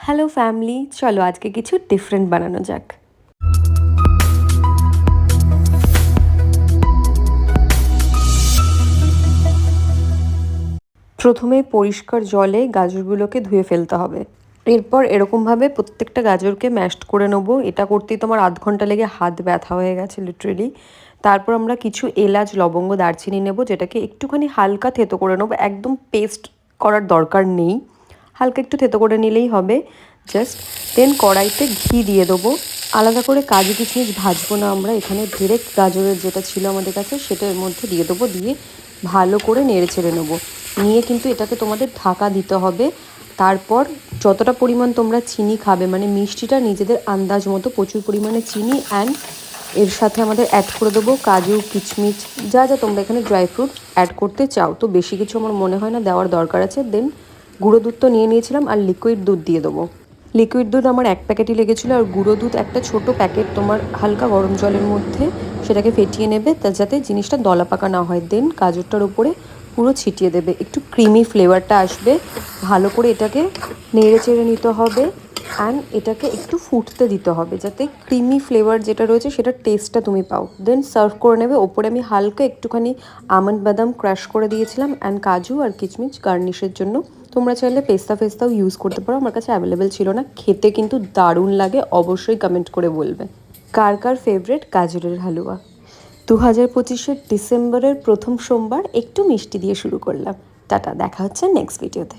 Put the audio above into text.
Hello family, চলো আজকে কিছু ডিফারেন্ট বানানো যাক। প্রথমে পরিষ্কার জলে গাজরগুলোকে ধুয়ে ফেলতে হবে। এরপর এরকমভাবে প্রত্যেকটা গাজরকে ম্যাশড করে নেবো। এটা করতেই তোমার আধ ঘন্টা লেগে হাত ব্যথা হয়ে গেছে লিটারেলি। তারপর আমরা কিছু এলাচ, লবঙ্গ, দারচিনি নেব, যেটাকে একটুখানি হালকা থেতো করে নেবো। একদম পেস্ট করার দরকার নেই, হালকা একটু থেতো করে নিলেই হবে জাস্ট। দেন কড়াইতে ঘি দিয়ে দেবো। আলাদা করে কাজু কিশমিশ ভাজবো না আমরা, এখানে ডিরেক্ট গাজরের যেটা ছিল আমাদের কাছে সেটা এর মধ্যে দিয়ে দেবো। দিয়ে ভালো করে নেড়ে ছেড়ে নেবো। নিয়ে কিন্তু এটাকে তোমাদের ঢাকা দিতে হবে। তারপর যতটা পরিমাণ তোমরা চিনি খাবে, মানে মিষ্টিটা নিজেদের আন্দাজ মতো, প্রচুর পরিমাণে চিনি অ্যান্ড এর সাথে আমাদের অ্যাড করে দেবো কাজু, কিশমিশ, যা যা তোমরা এখানে ড্রাই ফ্রুট অ্যাড করতে চাও। তো বেশি কিছু আমার মনে হয় না দেওয়ার দরকার আছে। দেন গুঁড়ো দুধ তো নিয়ে নিয়েছিলাম, আর লিকুইড দুধ দিয়ে দেবো। লিকুইড দুধ আমার 1 প্যাকেটই লেগেছিলো, আর গুঁড়ো দুধ একটা ছোট প্যাকেট তোমার হালকা গরম জলের মধ্যে সেটাকে ফেটিয়ে নেবে, তা যাতে জিনিসটা দলা পাকা না হয়। দেন গাজরটার উপরে পুরো ছিটিয়ে দেবে, একটু ক্রিমি ফ্লেভারটা আসবে। ভালো করে এটাকে নেড়ে চেড়ে নিতে হবে অ্যান্ড এটাকে একটু ফুটতে দিতে হবে, যাতে ক্রিমি ফ্লেভার যেটা রয়েছে সেটার টেস্টটা তুমি পাও। দেন সার্ভ করে নেবে। ওপরে আমি হালকা একটুখানি আমন্ড বাদাম ক্রাশ করে দিয়েছিলাম অ্যান্ড কাজু আর কিশমিশ গার্নিশের জন্য। তোমরা চাইলে পেস্তা ফেস্তাও ইউজ করতে পারো, আমার কাছে অ্যাভেলেবেল ছিল না। খেতে কিন্তু দারুণ লাগে, অবশ্যই কমেন্ট করে বলবে কার কার ফেভারিট গাজরের হালুয়া। 2025-এর ডিসেম্বরের প্রথম সোমবার একটু মিষ্টি দিয়ে শুরু করলাম। টাটা, দেখা হচ্ছে নেক্সট ভিডিওতে।